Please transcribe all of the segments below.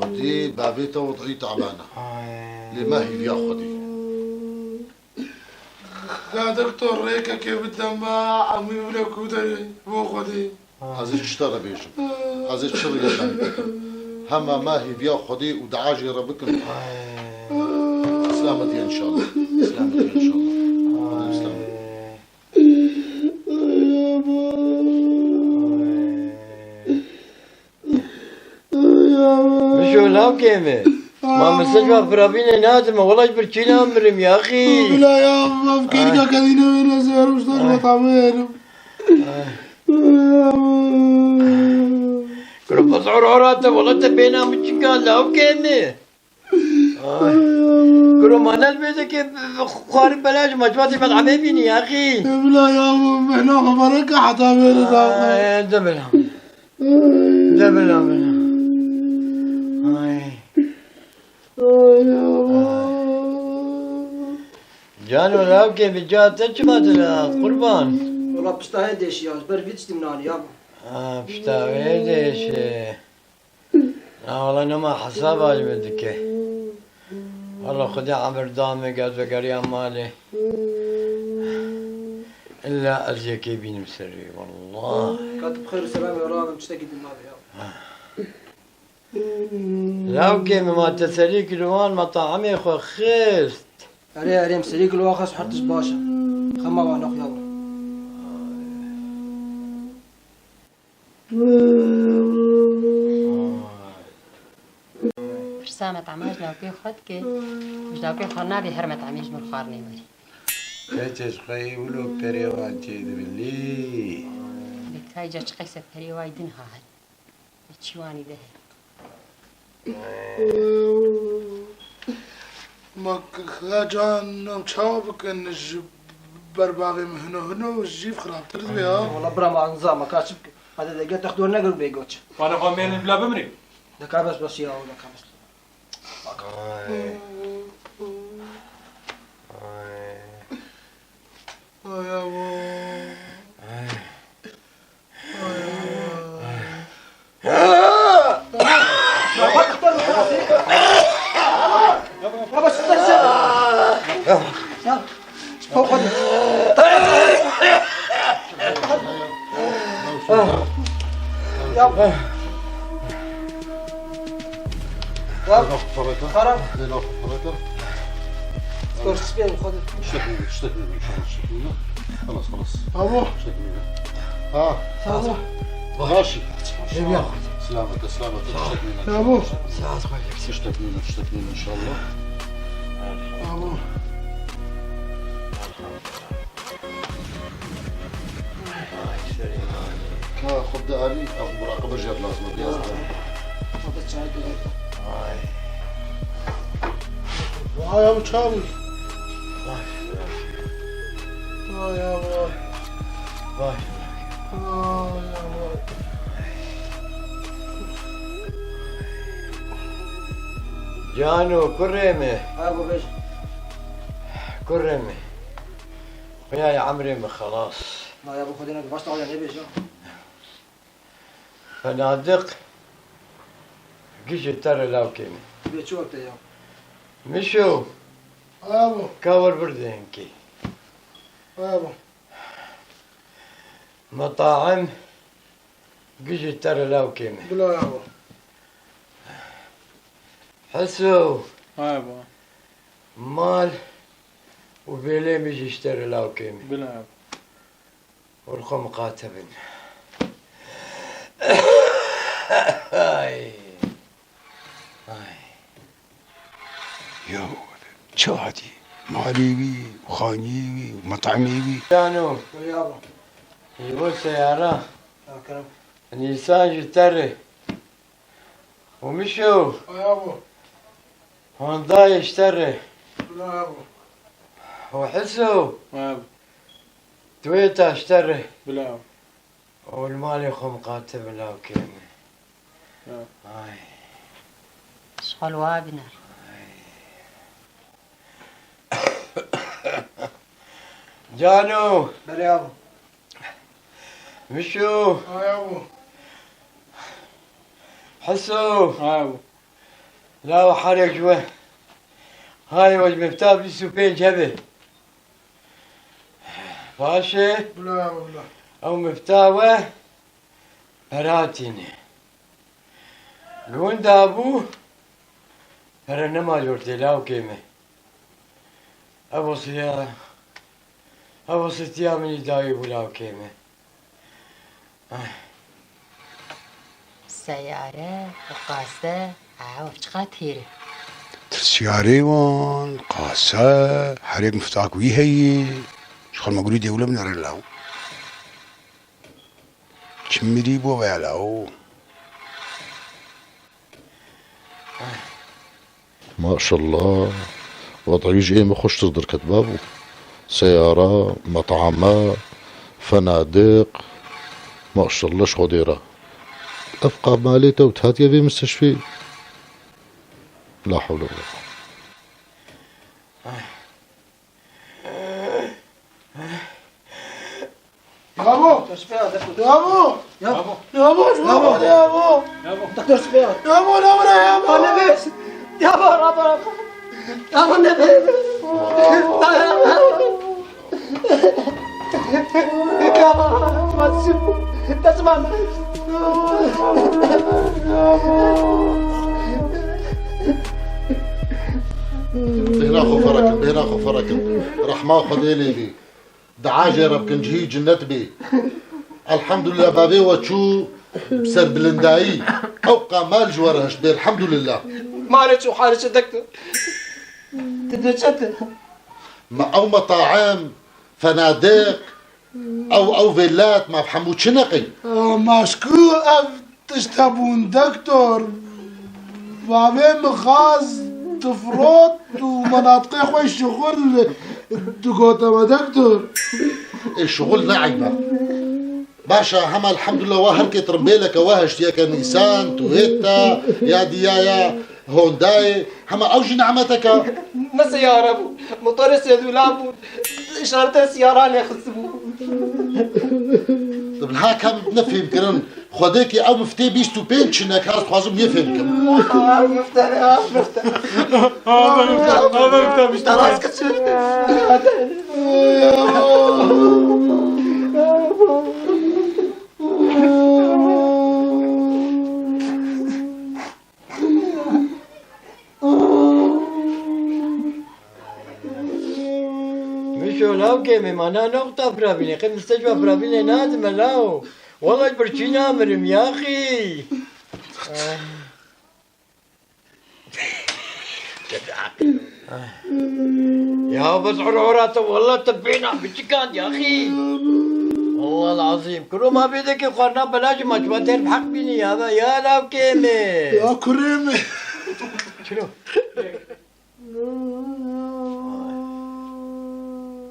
خدي بابيته وضعي تعبانه ليه ما هي فيها خدي يا دكتور ريكا كيف الدماء عمي ولك ودي مو خدي هذا اشترى بيشم هذا اشترى يا هما ما هي فيها خدي ودعاجي ربكم سلامتي ان شاء الله سلامتي ان شاء الله سلامتي مشو لا كيمه ما مستشفى برابين نادمه والله بركينا امرم يا اخي لا يا أم بكيرك كذين وين زهر مستشفى تعبان قلت بصعر عراته والله تبينا مش قال لا كيمه قلوا ما نلبسه كيف خارب بلاش مجواتي مطعمي بيني يا اخي لا يا أم احنا خبرك حتى من زمان دبلها دبلها جانو لا كيف جات تجمع قربان والله بشتاهي ديش يا بر فيتش تمناني يابا بشتاهي ديش والله نما حساب عجبتك والله خدي عمر دامي قاعد بقريان مالي إلا أرجيكي بين مسري والله كاتب خير سلام يا راغب مشتاق دماغي يابا لو كيف ما تسليك الوان مطعمي خو خيست أري مسريك الواخص حرتش باشا خما وانوخ يابا فرسامة عماج لو كي خدك مش لو كي خرنا بحرمة عميج من خارني مري كاتش خي ولو بريواتي دبلي بكاي جاش قيسة بري وايدين هاي بتشواني ده ما خاجان مشابك ان برباغي هنا والجيف خراب ترد يا والله برا ما نظام كاتب هذا دقيقة تاخذوا نقل بيجوتش وانا قومين بلا بمري دكا بس يا ولا كبس يا ابو بس فوق خد خرب سكورش سبين خد اشتكي ان شاء الله اشتكي خلاص ابو ابو ماشي سلامتك اشتكي يا ابو اشتكي ان شاء الله ابو خد علي او مراقبه جاب لازم بيازم يا ابو تشاوي يا ابو يا ابو جانو كريمه ابو بيش كريمه يا عمري خلاص لا يا ابو خدينا باش تقعد يعني بيش فنادق قيش ترى لو كيمه بيت شو وقت يا مشو ابو كاور بردينكي ابو مطاعم قيش ترى لو كيمه بلا يا ابو حسو ابو مال وبيلي مش يشتري لو كيمه بلا والخم قاتبن هاي يو شو هادي ماليوي وخانيوي ومطعميوي كانوا يا ابو يقول سيارة يا كرم نيسان يشتري ومشوا يا ابو هونداي يشتري بلا يا ابو وحسوا ابو تويتا اشتري بلا والمال يخم قاتب لا كيمه هاي شغل وابنر جانو بلا يا ابو مشوا يا ابو حسوا هاو لا حرك جوا هاي وجه مفتاح بسوبين جبه باشا بلا بلا او مفتاح براتيني لون دابو فرنما جورتي لاو كيمه ابو سيارة ابو ستيا من داي ولاو كيمه سيارة وقاسة عاوف شقات هيري سياري وان قاسة حريق مفتاح ويهي شخل ما قولي دولة من رلاو كم ديبو ويعلاو ما شاء الله وضعي جاي ما خوش تصدر كتبابو سيارة مطعمات فنادق ما شاء الله شو ديرة أفقى ماليته وتهاتي في مستشفى لا حول ولا قوة يابو يابو يابو يابو يابو يابو دكتور سفيان يابو يابو انا بس يابو رابو يابو النبي يابو ما تسمع هنا خفرك هنا خفرك رح ما خديلي بي دعاجة رب كنجهي جنت بي الحمد لله بابي وشو بسر بلنداي أبقى مال جوارهش بي الحمد لله معلش وحالش دكتور تدشت أو مطاعم فنادق أو فيلات ما بحمود شنقي مشكو تشتبون دكتور بابي مخاز تفروت ومناطقي خوي شغل دقوطة ما دكتور الشغل نعيبة باشا هما الحمد لله وهركة رمبيلك وهش يا نيسان تويتا يا ديايا هونداي هما أوجي نعمتك ما سيارة ابو موتور سيدو لابو إشارة السيارة اللي يخصبو طب هاك نفهم كرن خديكي أو مفتي بيستو بينش إنك هاس خوازم يفهم مفتاح مش تراس كتشوف مشو لاو كيمي مانا نقطة فرابيني قيم مستشفى فرابيني نادم لاو والله برشينا مرم يا أخي يا بس عرعراته والله تبعنا بشكان يا أخي والله العظيم كل ما بيدك يقارنا بلاش ما تبتر بحق بيني يا لاو كيمي يا كريمي شنو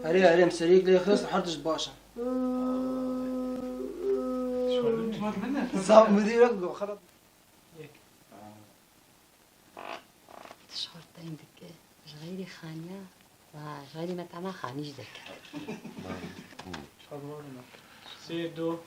هري مسريك لي خلص حرتش باشا صاب مديرك خرب شهر عندك غيري خانية غيري مطعمة خانيش ذاك سيدو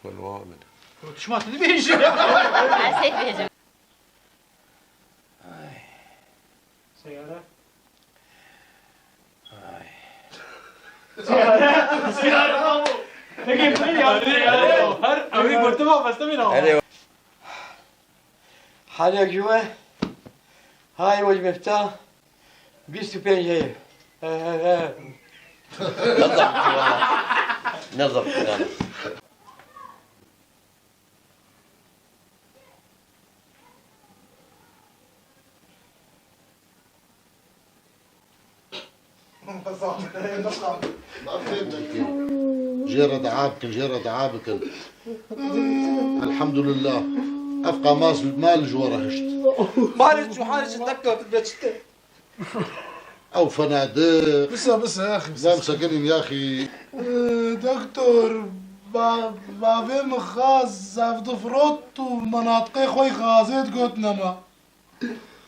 شو الوامن شو ما تدبيش حسيت بيجي سيارة سيارة لكن سيارة هر أبي برتبه بس تبينه حالك جوا هاي وجه مفتاح بيستو بين نظرت والله ما فهمتك جيرة دعابكن جيرة دعابكن الحمد لله أفقى مال جوارهشت معلش وحالش دكتور تدشت أو فنادق بس يا أخي لا مسكنين يا أخي دكتور بابي مخاز زفت فروت ومناطقي خوي خازيت قوتنا ما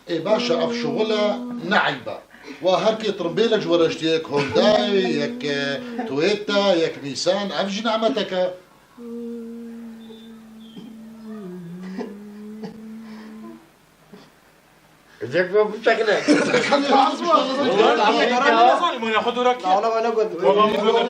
إيه باشا أف شغلة نعيبة وهركي تربيلك جوارشت ياك هونداي ياك تويتا ياك نيسان أفجي نعمتك ازيك بشكلك خلي العصمة والله العظيم ما ناخذ وراك انا قلت والله